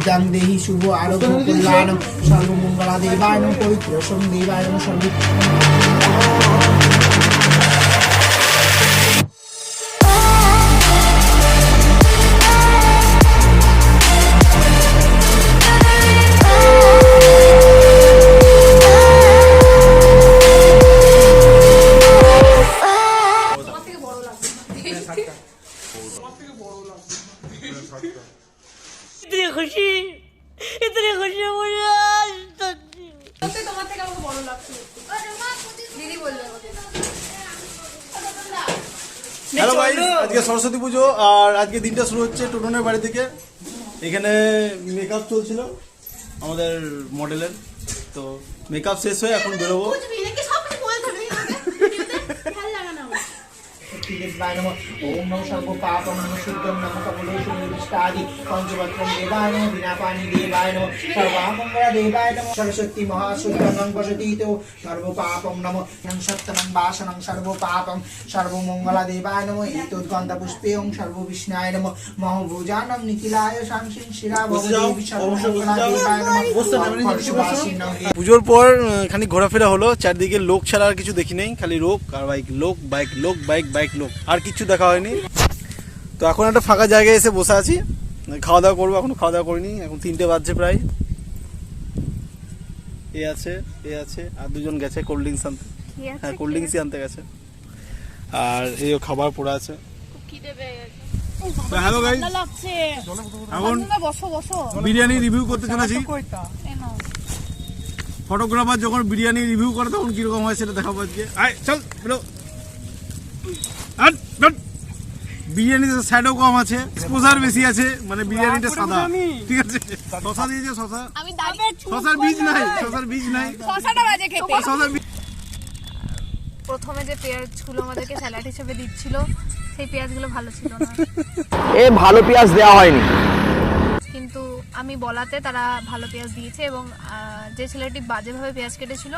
বিদ্যাং দেহি শুভ আরোগ্য কল্যাণম সর্বমঙ্গলা দেবায় নমঃ পবিত্র সোম দেবায় নমঃ সর্ব হ্যালো গাইস, আজকে সরস্বতী পুজো আর আজকে দিনটা শুরু হচ্ছে টোটনের বাড়ি থেকে। এখানে মেকআপ চলছিল আমাদের মডেলের, তো মেকআপ শেষ হয়ে এখন বেরোবো। ओम नमः सर्व पापं नमः शुद्धं नमः कमलेशं निष्ठादि पंचवत्रं देवाय नमः विनापानि देवाय नमः सर्वामंगल देवाय नमः सरस्वती महाशुद्धं वसतीतो सर्व पापं नमः नं सत्तनं वासनं सर्व पापं सर्वमंगल देवाय नमः एतद्गन्ध पुष्पेयं सर्व विष्णाय नमः महाभुजानं निखिलाय शांसिं शिरा भवदेवी सर्वमंगल देवाय नमः। পুজোর পর খানিক ঘোরাফেরা হলো, চারদিকে লোক ছাড়া আর কিছু দেখি নেই, খালি লোক আর বাইক, লোক বাইক, লোক বাইক, বাইক লোক, আর কিছু দেখা হয়নি। তো এখন একটা ফাঁকা জায়গায় এসে বসে আছি, খাওয়া দাওয়া করবো। এখনো খাওয়া দাওয়া করিনি, এখন 3টে বাজছে প্রায়। এ আছে আর দুজন গেছে কোল্ড ড্রিঙ্কস আনতে। হ্যাঁ, কোল্ড ড্রিঙ্কসই আনতে গেছে। আর এই খাবার পড়ে আছে। হ্যালো গাইস, এখন বিরিয়ানি রিভিউ করতে চলেছি। ফটোগ্রাফার যখন বিরিয়ানি রিভিউ করে তখন কিরকম হয় সেটা দেখাবো আজকে। আয় চল বেরো। বিরিয়ানিতে স্যাডও কম আছে, এক্সপোজার বেশি আছে, মানে বিরিয়ানিটা সাদা, ঠিক আছে। শসা দিয়েছে, শসার বীজ নাই, শসাটা বাজে খেতে। প্রথমে যে পেঁয়াজগুলো আমাদেরকে স্যালাড হিসেবে দিচ্ছিল, সেই পেঁয়াজগুলো ভালো ছিল না। ভালো পেঁয়াজ দেওয়া হয়নি, কিন্তু আমি বলাতে তারা ভালো পেঁয়াজ দিয়েছে এবং যে ছেলেটি বাজেভাবে পেঁয়াজ কেটেছিল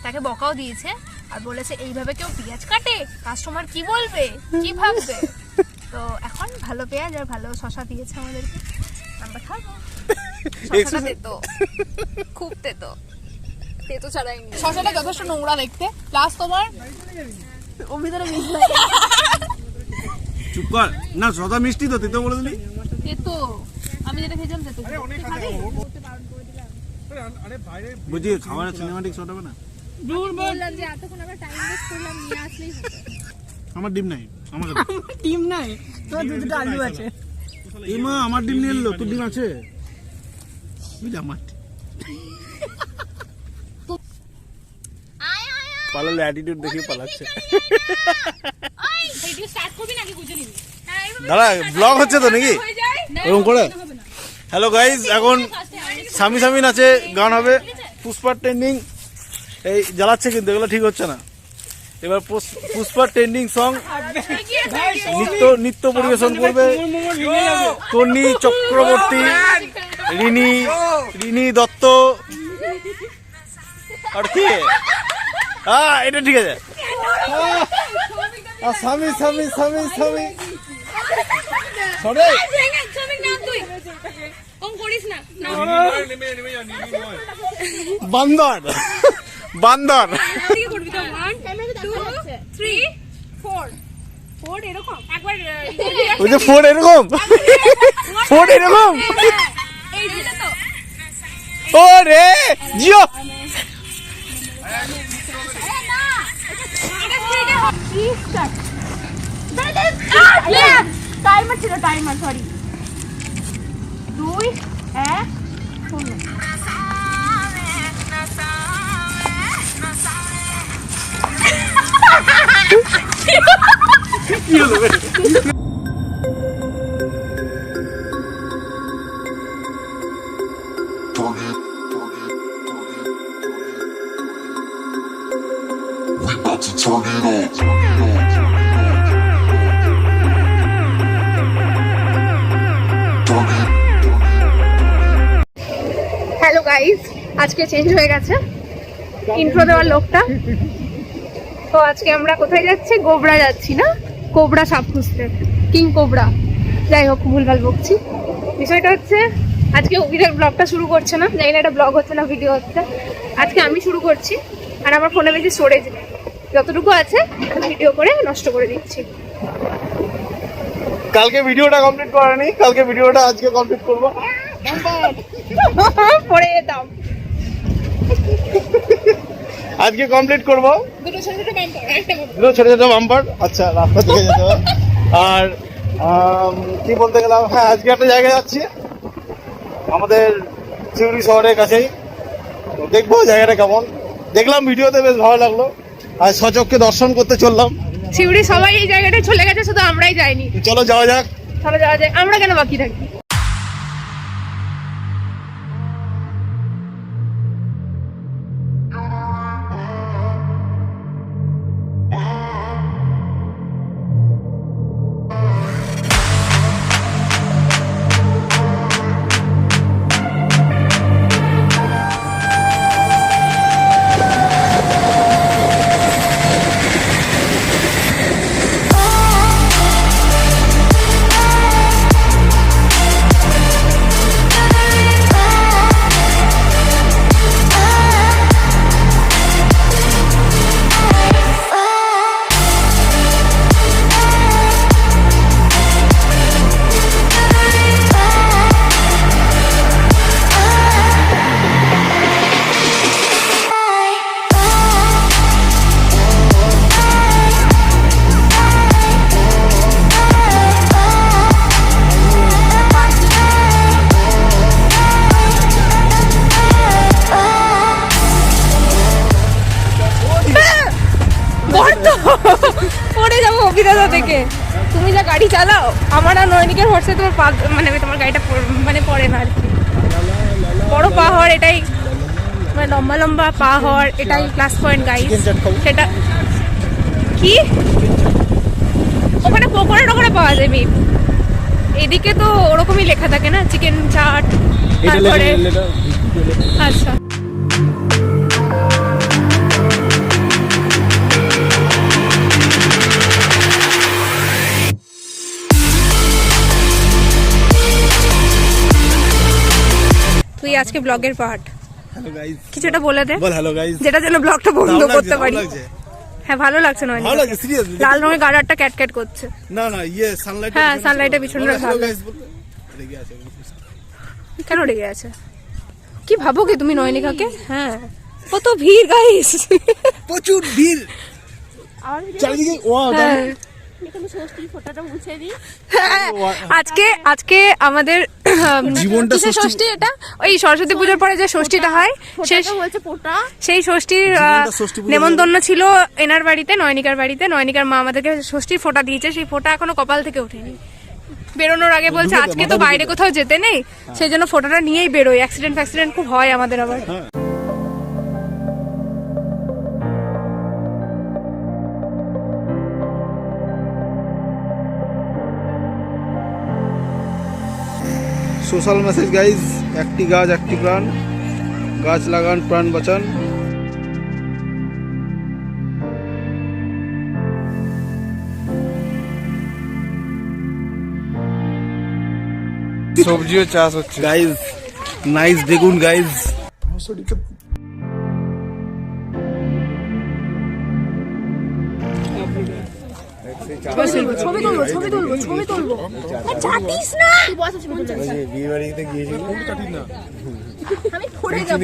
তাকে বকাও দিয়েছে আর বলেছে এইভাবে কেউ পেঁয়াজ কাটে, কাস্টমার কি বলবে, কি ভাববে। তো এখন ভালো পেঁয়াজ আর ভালো শসা দিয়েছে আমাদেরকে, আমরা খাবো। শসাটা তেতো, খুব তেতো, তেতো ছাড়াই নি। শসাটা যথেষ্ট নোংরা দেখতে, প্লাস তোমার ওর ভিতরে মিষ্টি লাগে। চুপ কর না, শসা মিষ্টি তো, তেতো বলে দিলি। তেতো আমি যেটা খেয়েছিলাম তেতো। বুঝি খাবারের সিনেমাটিক শট হবে না। বললাম যে এতক্ষণ আমরা টাইম ওয়েস্ট করলাম, নিয়ে আসলেই হতো। আমার ডিম নাই, আমার ডিম নাই, তোর দুটো আলু আছে। এই মা আমার ডিম নিয়ে এলো, তোর ডিম আছে? বুঝি আমার পালালে অ্যাটিটিউড দেখিয়ে পালাচ্ছে। দাঁড়া, ব্লগ হচ্ছে তো নাকি এরকম করে? হ্যালো গাইজ, এখন স্বামী স্বামী নাচে গান হবে, পুষ্পার ট্রেন্ডিং। এই জ্বালাচ্ছে কিন্তু এগুলো ঠিক হচ্ছে না। এবার পুষ্পার ট্রেন্ডিং সং নৃত্য পরিবেশন করবে তন্নি চক্রবর্তী, রিনি দত্ত আর কি। এটা ঠিক আছে। স্বামী স্বামী স্বামী স্বামী বান্দর বান্দর। ওই যে ফোর এরকম, ফোর এরকম। ও রে জিও, টাইমার ছিল, টাইমার, সরি। 2 1 0। কি হলো? হ্যালো গাইস, আজকে চেঞ্জ হয়ে গেছে ইন্ট্রো দেওয়ার লোকটা। তো আজকে আমরা কোথায় যাচ্ছি? গোবরা যাচ্ছি না, কোবরা সাপ খুঁজতে, কিং কোবরা। যাই হোক, ভুলভাল বকছি। বিষয়টা হচ্ছে আজকে অভিদের ব্লগটা শুরু করছে না, জানি না এটা ব্লগ হচ্ছে না ভিডিও হচ্ছে। আজকে আমি শুরু করছি, আর আমার ফোনে বেশি স্টোরেজ নেই, যতটুকু আছে ভিডিও করে নষ্ট করে দিচ্ছি। কালকে ভিডিওটা কমপ্লিট করেনি, কালকে ভিডিওটা আজকে কমপ্লিট করবো। পরে যেতাম আজকে কমপ্লিট করবো। দুটো ছোট ছোট বাম্পার, একটা বড়। দুটো ছোট ছোট বাম্পার, আচ্ছা রাস্তা থেকে যেতে হবে। আর কি বলতে গেলাম, হ্যাঁ আজকে একটা জায়গায় যাচ্ছি আমাদের সিউড়ি শহরের কাছেই, তো দেখবো জায়গাটা কেমন। দেখলাম ভিডিওতে, বেশ ভালো লাগলো, আর সচক্ষে দর্শন করতে চললাম। শিউড়ি সবাই এই জায়গাটায় চলে গেছে, শুধু আমরাই যাইনি। চলো যাওয়া যাক। চলো যাওয়া যায়, আমরা কেন বাকি থাকি। পড়ে যাবো অভিরাজা থেকে। তুমি যা গাড়ি চালাও, আমার আর নয়নিকের হর্ষে তোমার পা, মানে তোমার গাড়িটা মানে পড়ে না আর কি। বড় পা হওয়ার এটাই, মানে লম্বা লম্বা পা হওয়ার এটাই প্লাস পয়েন্ট গাইস। সেটা কি ওখানে পকোড়া টকোড়া পাওয়া যায় মেবি, এদিকে তো ওরকমই লেখা থাকে না, চিকেন চাট, তারপরে আচ্ছা। তুই আজকে ব্লগের পার্ট, হ্যালো গাইস, কিছুটা বলে দে। বল হ্যালো গাইস, যেটা যেন ব্লগটা বন্ধ করতে পারি। হ্যাঁ ভালো লাগছে না, ভালো লাগে সিরিয়াসলি। লাল রঙের গাড়ারটা ক্যাট ক্যাট করছে। না না ইয়ে সানলাইট, হ্যাঁ সানলাইটের পিছনে ভালো। রেগে আছে। কেন রেগে আছে? কি ভাবো কি তুমি নয়নিকাকে? হ্যাঁ কত ভিড় গাইস, প্রচুর ভিড় চারিদিকে। আজকে আজকে আমাদের জীবনটা ষষ্ঠী, এটা ওই সরস্বতী পুজোর পরে যে ষষ্ঠীটা হয়, সেই ষষ্ঠীর নেমন্তন্ন ছিল এনার বাড়িতে, নয়নিকার বাড়িতে। নয়নিকার মা আমাদেরকে ষষ্ঠীর ফোঁটা দিয়েছে, সেই ফোঁটা এখনো কপাল থেকে ওঠেনি। বেরোনোর আগে বলছে আজকে তো বাইরে কোথাও যেতে নেই, সেই জন্য ফোঁটাটা নিয়েই বেরোয়। অ্যাক্সিডেন্ট খুব হয় আমাদের আবার। সোশ্যাল মেসেজ গাইজ, একটি গাছ একটি প্রাণ, গাছ লাগান প্রাণ বাঁচান। সবজিও চাষ হচ্ছে গাইজ, নাইস বেগুন গাইজ। ছবি তুলবো। জাতিস না, বিয়ে বাড়িতে গিয়েছিল, আমি পড়ে যাবো।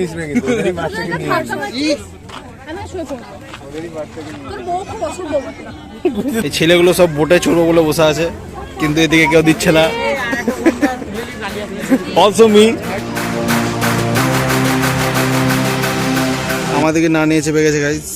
এই ছেলেগুলো সব বোটে চড়বো বলে বসে আছে, কিন্তু এদিকে কেউ দিচ্ছে না। অলসো মি, আমাদেরকে না নিয়ে চেপে গেছে গাইজ।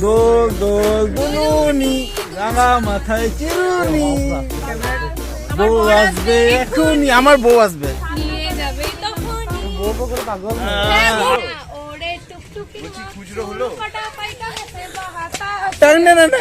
দোল দোল দুলুনি, রাঙা মাথায় চিরুনি, বউ আসবে এখনই, আমার বউ আসবে। নিয়ে যাবে তখন বউ করে পাগল। ওরে টুক বলছি খুচরো হলো? फटा पैसा से बहाता টান না না না